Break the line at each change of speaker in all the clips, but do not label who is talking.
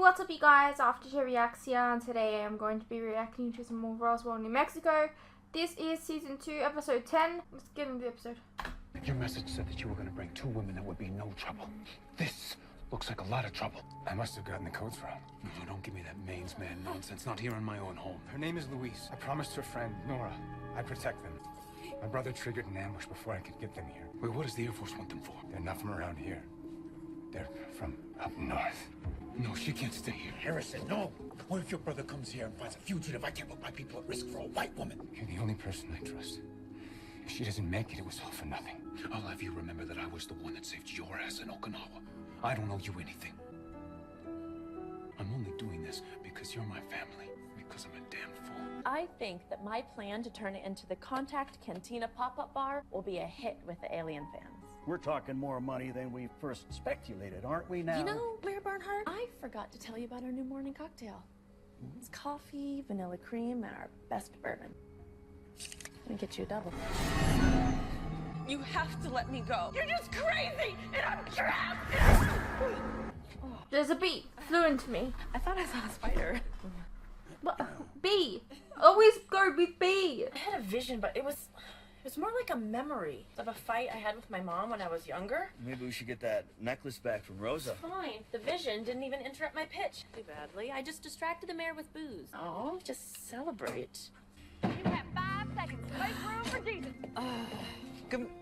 what's up you guys, Aftershare Reacts here, and today I'm going to be reacting to some more Roswell, New Mexico. This is Season 2, Episode 10. Let's get into the episode.
Your message said that you were going to bring 2 women that would be no trouble. This looks like a lot of trouble. I must have gotten the codes wrong. No, don't give me that mains man nonsense, not here in my own home. Her name is Louise. I promised her friend, Nora, I'd protect them. My brother triggered an ambush before I could get them here. Wait, what does the Air Force want them for? They're not from around here. They're from up north. No, she can't stay here.
Harrison, no. What if your brother comes here and finds a fugitive? I can't put my people at risk for a white woman.
You're the only person I trust. If she doesn't make it, it was all for nothing. I'll have you remember that I was the one that saved your ass in Okinawa. I don't owe you anything. I'm only doing this because you're my family. Because I'm a damn fool.
I think that my plan to turn it into the Contact Cantina pop-up bar will be a hit with the alien fans.
We're talking more money than we first speculated, aren't we now?
You know, Mayor Barnhart, I forgot to tell you about our new morning cocktail. It's coffee, vanilla cream, and our best bourbon. Let me get you a double. You have to let me go. You're just crazy, and I'm trapped!
There's a bee. Flew into me.
I thought I saw a spider.
What? Bee. Always go with bee.
I had a vision, but it was more like a memory of a fight I had with my mom when I was younger.
Maybe we should get that necklace back from Rosa.
Fine. The vision didn't even interrupt my pitch too badly. I just distracted the mayor with booze. Oh, just celebrate.
You have 5 seconds. Make room for Jesus.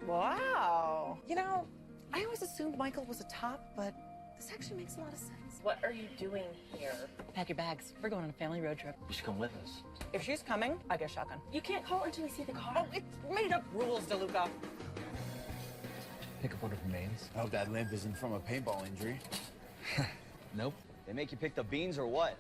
Wow. You know, I always assumed Michael was a top, but this actually makes a lot of sense.
What are you doing here?
Pack your bags. We're going on a family road trip.
You should come with us.
If she's coming, I get a shotgun.
You can't call until we see the car.
Oh, it's made up rules, DeLuca.
Pick up one of the mains. I hope that limp isn't from a paintball injury.
Nope. They make you pick the beans or what?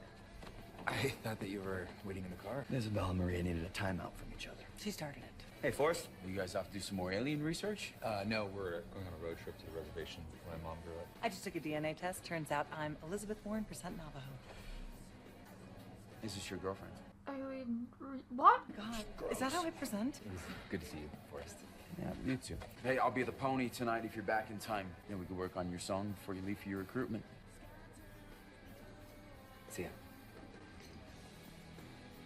I thought that you were waiting in the car.
Isabel and Maria needed a timeout from each other.
She started it.
Hey, Forrest.
You guys have to do some more alien research?
No, we're going on a road trip to the reservation where my mom grew up.
I just took a DNA test. Turns out I'm Elizabeth Warren, % Navajo.
Is this your girlfriend?
What?
God, is that how I present?
It was good to see you, Forrest.
Yeah, me too. Hey, I'll be the pony tonight if you're back in time. Then we can work on your song before you leave for your recruitment.
See ya.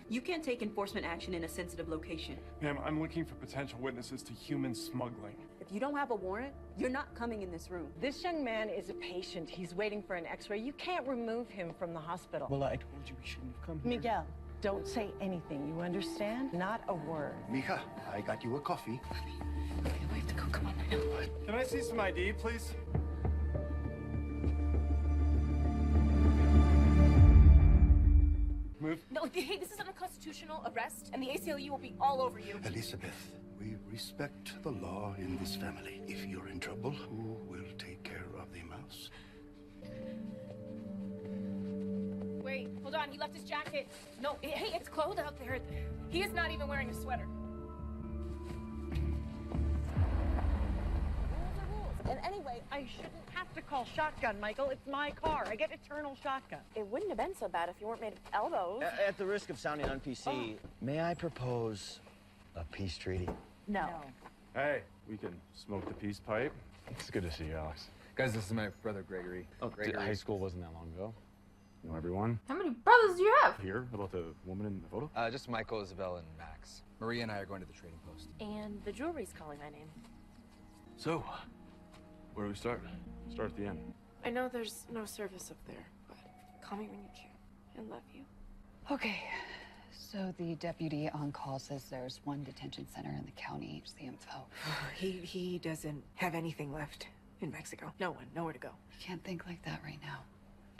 You can't take enforcement action in a sensitive location.
Ma'am, I'm looking for potential witnesses to human smuggling.
If you don't have a warrant, you're not coming in this room.
This young man is a patient. He's waiting for an x-ray. You can't remove him from the hospital.
Well, I told you we shouldn't have come here.
Miguel, don't say anything. You understand? Not a word.
Mija, I got you a coffee.
Okay, we have to go. Come on, I know.
Can I see some ID, please? Move.
No, hey, this is an unconstitutional arrest, and the ACLU will be all over you.
Elizabeth, we respect the law in this family. If you're in trouble, who will take care of the mouse?
Wait, hold on, he left his jacket. No, hey, it's cold out there. He is not even wearing a sweater.
And anyway, I shouldn't have to call shotgun, Michael. It's my car. I get eternal shotgun.
It wouldn't have been so bad if you weren't made of elbows.
At the risk of sounding un-PC, may I propose a peace treaty?
No.
Hey, we can smoke the peace pipe.
It's good to see you, Alex. Guys, this is my brother, Gregory.
Oh,
Gregory. High school wasn't that long ago.
You know everyone?
How many brothers do you have?
Here, about the woman in the photo?
Just Michael, Isabel, and Max. Maria and I are going to the trading post.
And the jewelry's calling my name.
So, where do we start? Start at the end.
I know there's no service up there, but call me when you can. I love you.
Okay, so the deputy on call says there's one detention center in the county. Here's the info.
He doesn't have anything left in Mexico. No one, nowhere to go.
You can't think like that right now.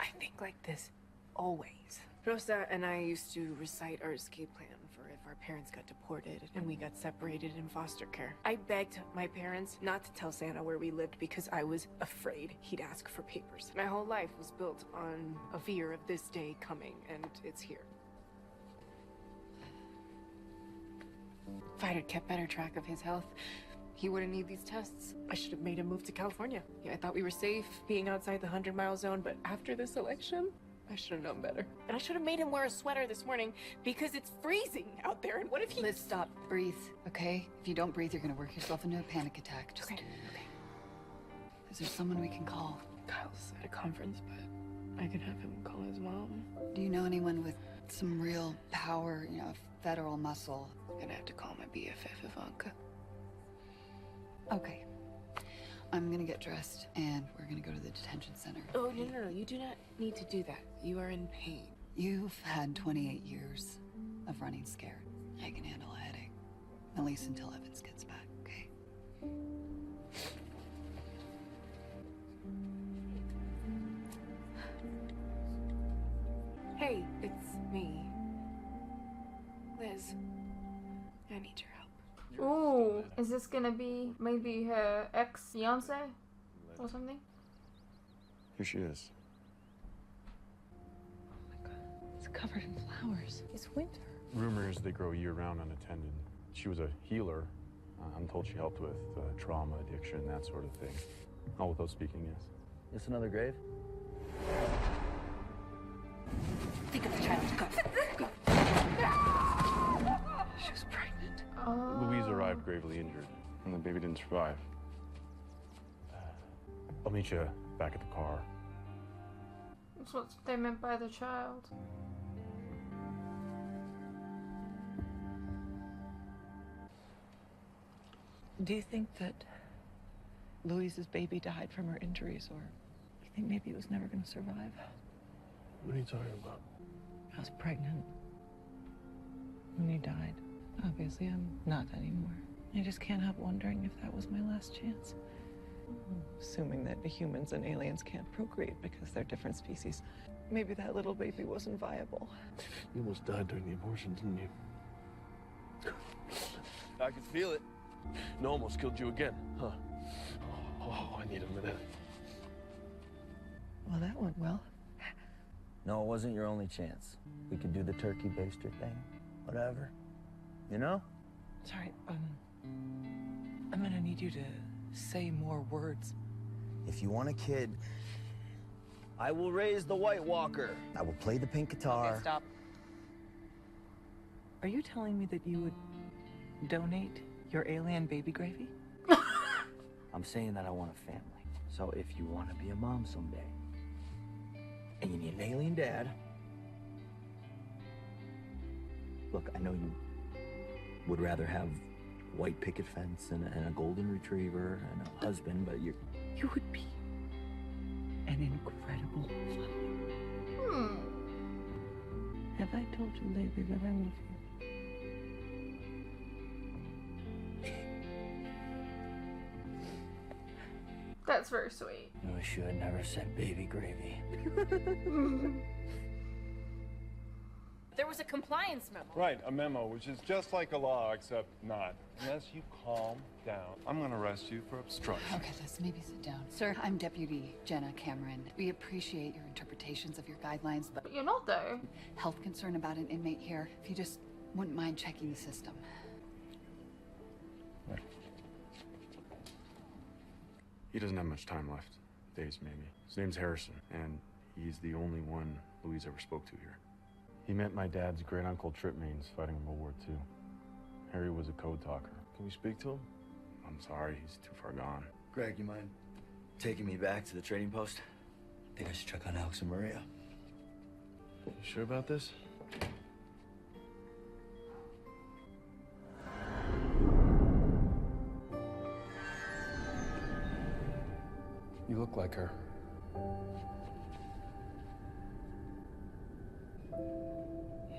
I think like this always. Rosa and I used to recite our escape plan for if our parents got deported and we got separated in foster care. I begged my parents not to tell Santa where we lived because I was afraid he'd ask for papers. My whole life was built on a fear of this day coming, and it's here. If I'd kept better track of his health, he wouldn't need these tests. I should have made him move to California. Yeah, I thought we were safe being outside the 100-mile zone, but after this election, I should have known better. And I should have made him wear a sweater this morning because it's freezing out there. And what if he...
Liz, stop. Breathe, okay? If you don't breathe, you're gonna work yourself into a panic attack. Just...
Okay.
Is there someone we can call?
Kyle's at a conference, but I can have him call his mom.
Do you know anyone with some real power, you know, federal muscle?
I'm gonna have to call my BFF, Ivanka.
Okay. I'm gonna get dressed, and we're gonna go to the detention center.
Oh, no. You do not need to do that. You are in pain.
You've had 28 years of running scared. I can handle a headache. At least until Evans gets back, okay?
Hey, it's me. Liz. I need your help.
Ooh, is this gonna be maybe her ex-fiance or something?
Here she is.
It's covered in flowers. It's winter.
Rumors they grow year-round unattended. She was a healer. I'm told she helped with trauma, addiction, that sort of thing. All without speaking, yes.
It's another grave?
Think of the child. Go. She was pregnant.
Louise arrived gravely injured, and the baby didn't survive. I'll meet you back at the car.
That's what they meant by the child.
Do you think that Louise's baby died from her injuries, or you think maybe it was never going to survive?
What are you talking about?
I was pregnant when he died. Obviously, I'm not anymore. I just can't help wondering if that was my last chance. Assuming that the humans and aliens can't procreate because they're different species. Maybe that little baby wasn't viable.
You almost died during the abortion, didn't you? I can feel it. No, almost killed you again, huh? Oh, I need a minute.
Well, that went well.
No, it wasn't your only chance. We could do the turkey baster thing. Whatever. You know?
Sorry, I'm gonna need you to say more words.
If you want a kid, I will raise the White Walker. I will play the pink guitar.
Okay, stop. Are you telling me that you would donate your alien baby gravy?
I'm saying that I want a family. So if you want to be a mom someday, and you need an alien dad, look, I know you would rather have white picket fence and a golden retriever and a husband, but you
would be an incredible father. Have I told you lately that I love you?
That's very sweet.
I wish you had never said baby gravy.
There was a compliance memo.
Right, a memo, which is just like a law, except not. Unless you calm down, I'm gonna arrest you for obstruction.
Okay, let's maybe sit down. Sir, I'm Deputy Jenna Cameron. We appreciate your interpretations of your guidelines, but
You're not, though.
health concern about an inmate here. If you just wouldn't mind checking the system.
He doesn't have much time left. Days, maybe. His name's Harrison, and he's the only one Louise ever spoke to here. He met my dad's great-uncle Tripmanes fighting in World War II. Harry was a code talker.
Can we speak to him?
I'm sorry, he's too far gone.
Greg, you mind taking me back to the trading post? I think I should check on Alex and Maria.
You sure about this?
You look like her.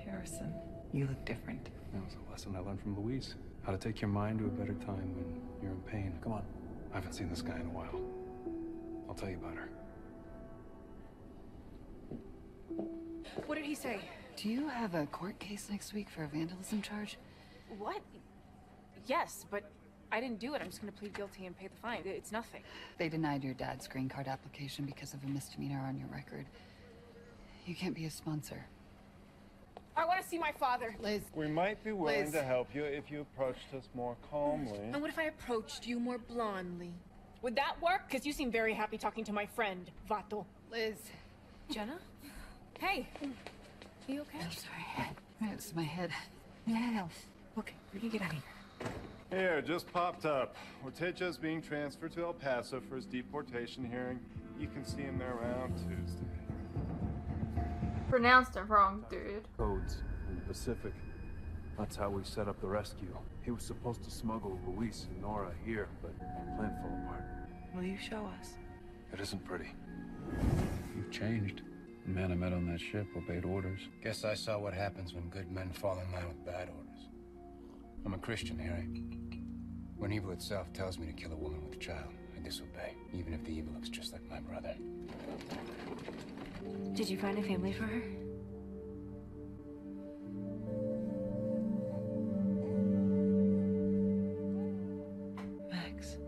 Harrison, you look different.
That was a lesson I learned from Louise. How to take your mind to a better time when you're in pain. Come on. I haven't seen this guy in a while. I'll tell you about her.
What did he say?
Do you have a court case next week for a vandalism charge?
What? Yes, but I didn't do it. I'm just gonna plead guilty and pay the fine. It's nothing.
They denied your dad's green card application because of a misdemeanor on your record. You can't be a sponsor.
I want to see my father.
Liz.
We might be willing
Liz.
to help you if you approached us more calmly.
And what if I approached you more blondly? Would that work? Because you seem very happy talking to my friend, Vato.
Liz.
Jenna? Hey. You okay?
I'm sorry. It's my head.
No. Okay, we can get out of here.
Here, just popped up. Ortega's being transferred to El Paso for his deportation hearing. You can see him there around Tuesday.
Pronounced it wrong, dude.
Codes in the Pacific. That's how we set up the rescue. He was supposed to smuggle Luis and Nora here, but the plan fell apart.
Will you show us?
It isn't pretty.
You've changed. The man I met on that ship obeyed orders. Guess I saw what happens when good men fall in line with bad orders. I'm a Christian, Harry. When evil itself tells me to kill a woman with a child, I disobey, even if the evil looks just like my brother.
Did you find a family for her?
Max.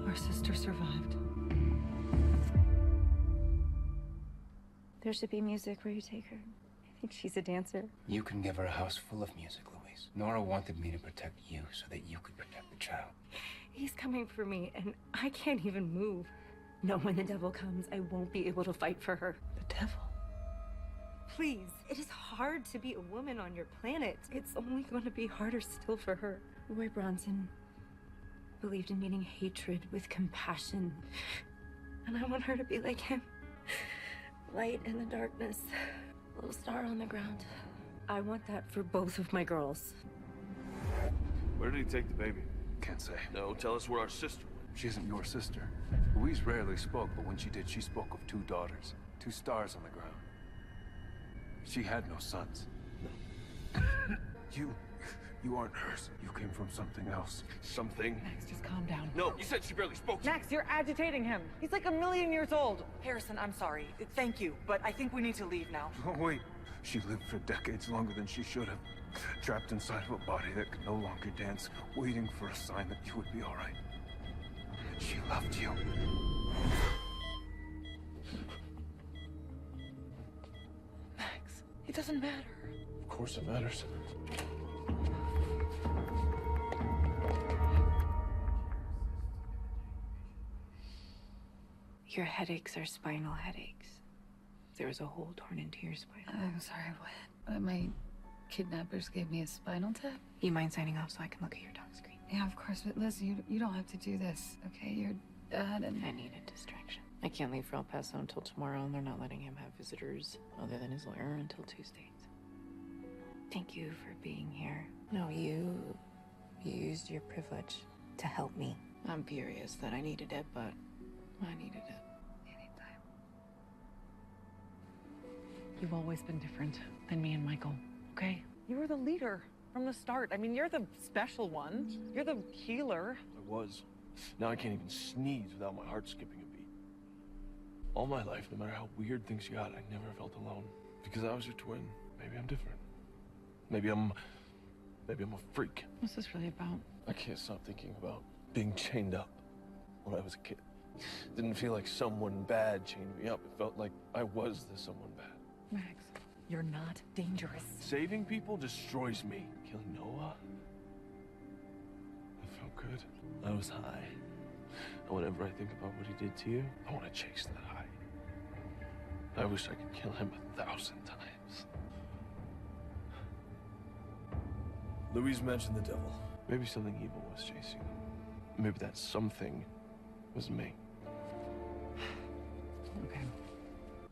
Our sister survived.
There should be music where you take her. I think she's a dancer.
You can give her a house full of music, Louise. Nora wanted me to protect you so that you could protect the child.
He's coming for me, and I can't even move. No, when the devil comes, I won't be able to fight for her.
The devil?
Please, it is hard to be a woman on your planet. It's only going to be harder still for her. Roy Bronson believed in meeting hatred with compassion. And I want her to be like him. Light in the darkness. A little star on the ground. I want that for both of my girls.
Where did he take the baby?
Can't say.
No, tell us where our sister went.
She isn't your sister. Louise rarely spoke, but when she did, she spoke of 2 daughters. 2 stars on the ground. She had no sons. No. You aren't hers. You came from something else.
Something?
Max, just calm down.
No, you said she barely spoke.
Max, you're agitating him. He's like 1,000,000 years old. Harrison, I'm sorry. Thank you, but I think we need to leave now.
Oh, wait. She lived for decades longer than she should have. Trapped inside of a body that could no longer dance, waiting for a sign that you would be all right. She loved you.
Max, it doesn't matter.
Of course it matters.
Your headaches are spinal headaches. There was a hole torn into your spine.
I'm sorry, what? My kidnappers gave me a spinal tap?
You mind signing off so I can look at your dog screen?
Yeah, of course, but Liz, you don't have to do this, okay? Your dad and...
I need a distraction. I can't leave for El Paso until tomorrow, and they're not letting him have visitors other than his lawyer until Tuesdays. Thank you for being here. No, you used your privilege to help me. I'm furious that I needed it, but I needed it.
Anytime.
You've always been different than me and Michael, okay? You were the leader from the start. I mean, you're the special one. You're the healer.
I was. Now I can't even sneeze without my heart skipping a beat. All my life, no matter how weird things got, I never felt alone. Because I was your twin. Maybe I'm different. Maybe I'm a freak.
What's this really about?
I can't stop thinking about being chained up when I was a kid. It didn't feel like someone bad chained me up. It felt like I was the someone bad.
Max, you're not dangerous.
Saving people destroys me. Killing Noah? It felt good. I was high. And whenever I think about what he did to you, I want to chase that high. I wish I could kill him 1,000 times. Louise mentioned the devil. Maybe something evil was chasing him. Maybe that something was me.
Okay.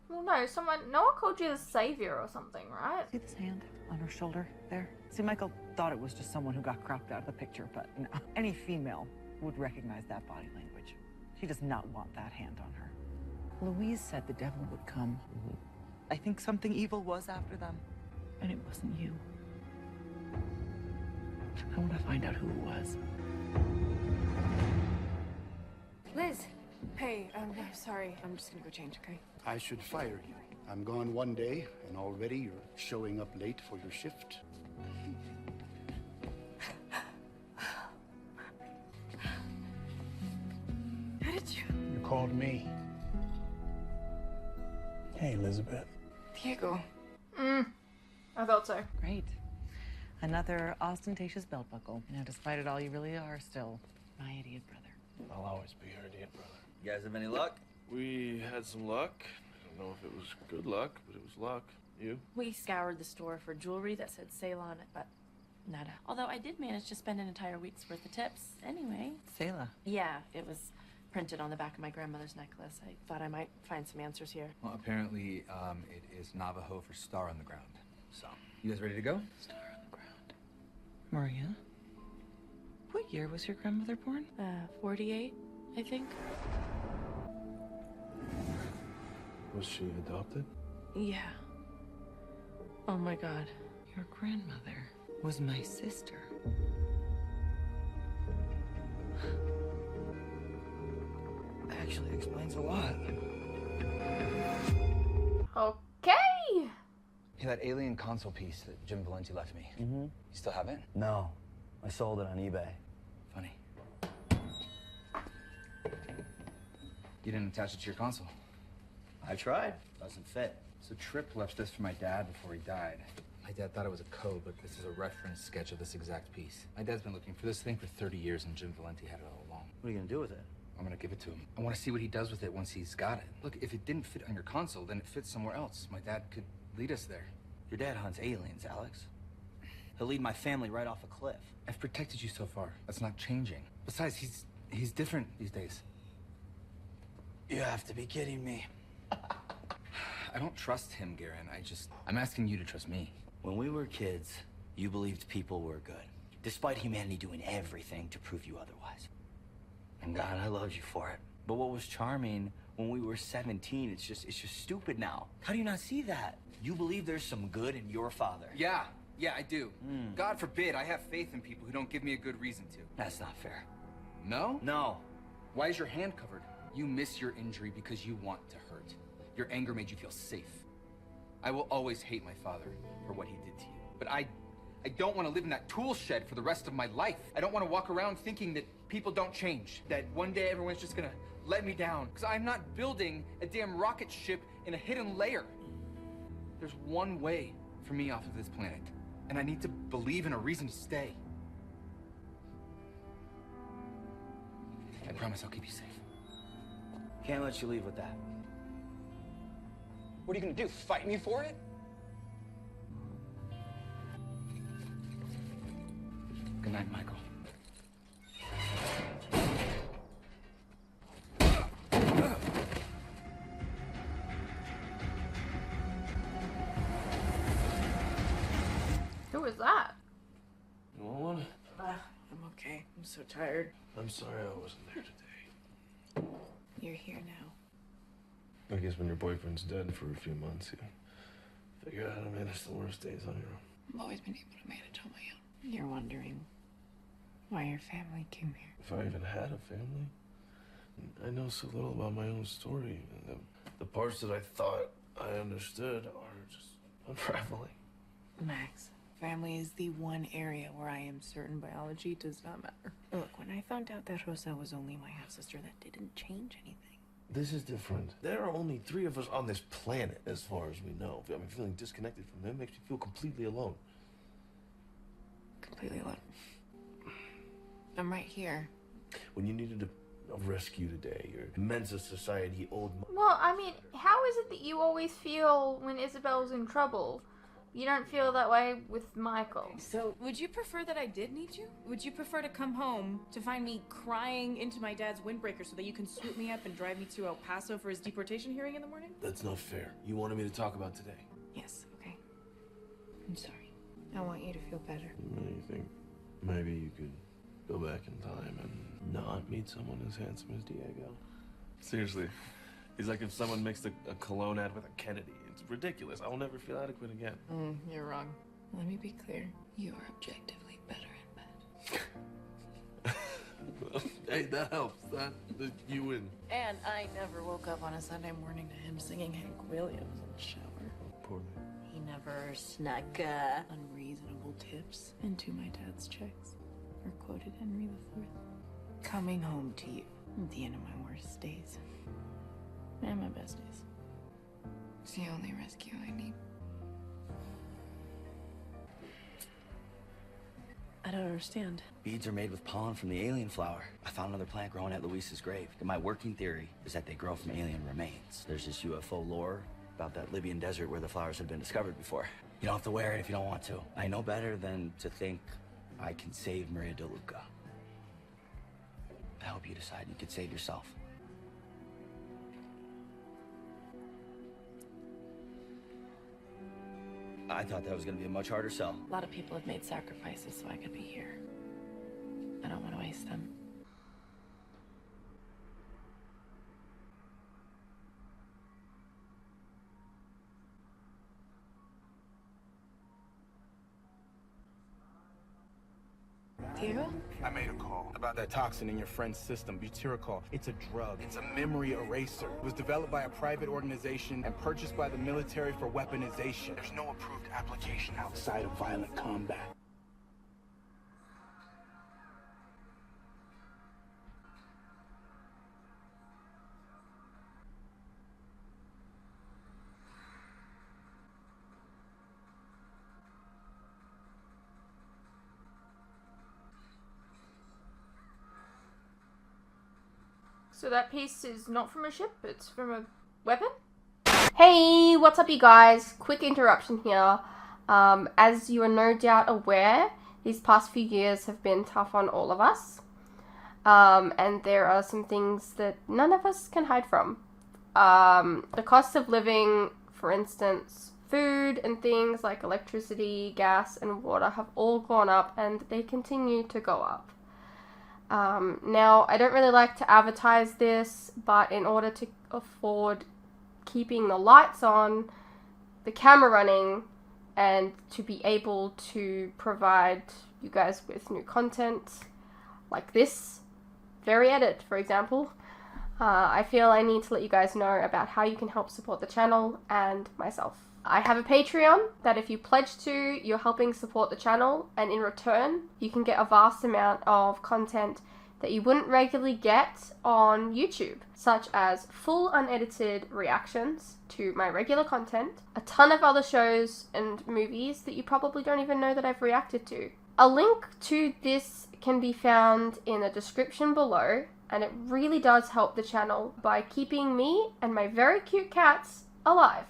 Well, no, Noah called you the savior or something, right?
See this hand on her shoulder there? See, Michael thought it was just someone who got cropped out of the picture, but no. Any female would recognize that body language. She does not want that hand on her. Louise said the devil would come. I think something evil was after them, and it wasn't you. I want to find out who it was.
Liz! Hey, I'm sorry. I'm just gonna go change, okay?
I should fire you. I'm gone one day, and already you're showing up late for your shift.
How did you?
You called me. Hey, Elizabeth.
Diego.
I thought so.
Great. Another ostentatious belt buckle. Now, despite it all, you really are still my idiot brother.
I'll always be your idiot brother.
You guys have any luck?
We had some luck. I don't know if it was good luck, but it was luck. You?
We scoured the store for jewelry that said sale on it, but nada. Although I did manage to spend an entire week's worth of tips anyway.
Sayla.
Yeah, it was
printed on the back of my grandmother's necklace. I thought I might find some answers here.
Well, apparently, it is Navajo for star on the ground. So, you guys ready to go?
Star on the ground. Maria? What year was your grandmother born?
48, I think.
Was she adopted?
Yeah. Oh my God.
Your grandmother was my sister.
Actually explains a lot.
Okay.
Hey, that alien console piece that Jim Valenti left me.
Mm-hmm.
You still have it?
No, I sold it on eBay.
Funny. You didn't attach it to your console.
I tried. Doesn't fit.
So Tripp left this for my dad before he died. My dad thought it was a code, but this is a reference sketch of this exact piece. My dad's been looking for this thing for 30 years, and Jim Valenti had it all along.
What are you gonna do with it?
I'm gonna give it to him. I want to see what he does with it once he's got it. Look, if it didn't fit on your console, then it fits somewhere else. My dad could lead us there.
Your dad hunts aliens, Alex. He'll lead my family right off a cliff.
I've protected you so far. That's not changing. Besides, he's different these days.
You have to be kidding me.
I don't trust him, Garen. I'm asking you to trust me.
When we were kids, you believed people were good, despite humanity doing everything to prove you otherwise. And God, I loved you for it. But what was charming when we were 17, it's just stupid now. How do you not see that? You believe there's some good in your father.
Yeah, I do. God forbid I have faith in people who don't give me a good reason to.
That's not fair.
No?
No.
Why is your hand covered? You miss your injury because you want to hurt. Your anger made you feel safe. I will always hate my father for what he did to you. But I don't want to live in that tool shed for the rest of my life. I don't want to walk around thinking that people don't change, that one day everyone's just gonna let me down. Because I'm not building a damn rocket ship in a hidden layer. There's one way for me off of this planet, and I need to believe in a reason to stay. I promise I'll keep you safe.
Can't let you leave with that.
What are you gonna do, fight me for it? Good night, Michael.
Who was that?
You want one?
I'm okay. I'm so tired.
I'm sorry I wasn't there today.
You're here now.
I guess when your boyfriend's dead for a few months, you figure out how to manage the worst days on your own.
I've always been able to manage on my own. You're wondering why your family came here.
If I even had a family, I know so little about my own story. The parts that I thought I understood are just unraveling.
Max, family is the one area where I am certain biology does not matter. Look, when I found out that Roswell was only my half-sister, that didn't change anything.
This is different. There are only 3 of us on this planet, as far as we know. I mean, feeling disconnected from them makes me feel completely alone.
Completely alone. I'm right here.
When you needed a rescue today, your Mensa Society old...
Well, I mean, how is it that you always feel when Isabel's in trouble? You don't feel that way with Michael.
So, would you prefer that I did need you? Would you prefer to come home to find me crying into my dad's windbreaker so that you can swoop me up and drive me to El Paso for his deportation hearing in the morning?
That's not fair. You wanted me to talk about today.
Yes, okay. I'm sorry. I want you to feel better.
You think maybe you could go back in time and not meet someone as handsome as Diego? Seriously. He's like if someone mixed a cologne ad with a Kennedy. It's ridiculous. I will never feel adequate again.
You're wrong. Let me be clear. You are objectively better in bed.
Hey, that helps. You win.
And I never woke up on a Sunday morning to him singing Hank Williams in the shower.
Poorly.
He never snuck unreasonable tips into my dad's checks or quoted Henry IV. Coming home to you at the end of my worst days and my best days. It's the only rescue I need. I don't understand.
Beads are made with pollen from the alien flower. I found another plant growing at Luis's grave. And my working theory is that they grow from alien remains. There's this UFO lore about that Libyan desert where the flowers had been discovered before. You don't have to wear it if you don't want to. I know better than to think I can save Maria DeLuca. I hope you decide you could save yourself. I thought that was gonna be a much harder sell.
A lot of people have made sacrifices so I could be here. I don't want to waste them. Diego?
I made a call about that toxin in your friend's system, butyricol. It's a drug. It's a memory eraser. It was developed by a private organization and purchased by the military for weaponization. There's no approved application outside of violent combat.
So that piece is not from a ship, it's from a weapon? Hey, what's up you guys? Quick interruption here. As you are no doubt aware, these past few years have been tough on all of us. And there are some things that none of us can hide from. The cost of living, for instance, food and things like electricity, gas, and water have all gone up and they continue to go up. Now, I don't really like to advertise this, but in order to afford keeping the lights on, the camera running, and to be able to provide you guys with new content like this very edit, for example, I feel I need to let you guys know about how you can help support the channel and myself. I have a Patreon that if you pledge to, you're helping support the channel, and in return, you can get a vast amount of content that you wouldn't regularly get on YouTube, such as full unedited reactions to my regular content, a ton of other shows and movies that you probably don't even know that I've reacted to. A link to this can be found in the description below, and it really does help the channel by keeping me and my very cute cats alive.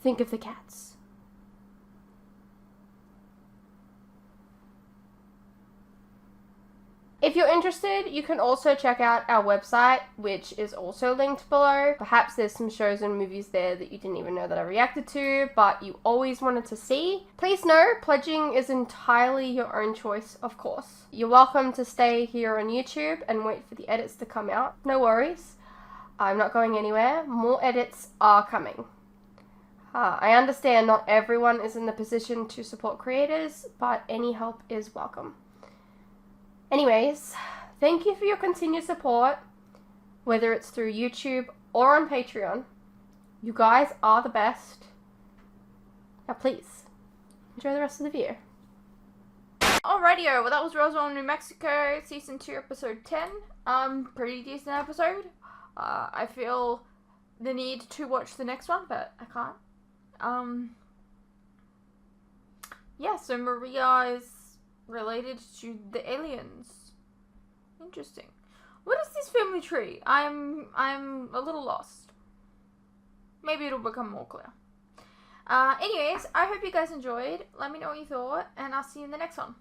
Think of the cats. If you're interested, you can also check out our website, which is also linked below. Perhaps there's some shows and movies there that you didn't even know that I reacted to, but you always wanted to see. Please know, pledging is entirely your own choice, of course. You're welcome to stay here on YouTube and wait for the edits to come out. No worries. I'm not going anywhere. More edits are coming. I understand not everyone is in the position to support creators, but any help is welcome. Anyways, thank you for your continued support, whether it's through YouTube or on Patreon. You guys are the best. Now please, enjoy the rest of the video. Alrighty-o, well that was Roswell, New Mexico, Season 2, Episode 10. Pretty decent episode. I feel the need to watch the next one, but I can't. Yeah, so Maria is related to the aliens. Interesting. What is this family tree? I'm a little lost. Maybe it'll become more clear. Anyways, I hope you guys enjoyed. Let me know what you thought, and I'll see you in the next one.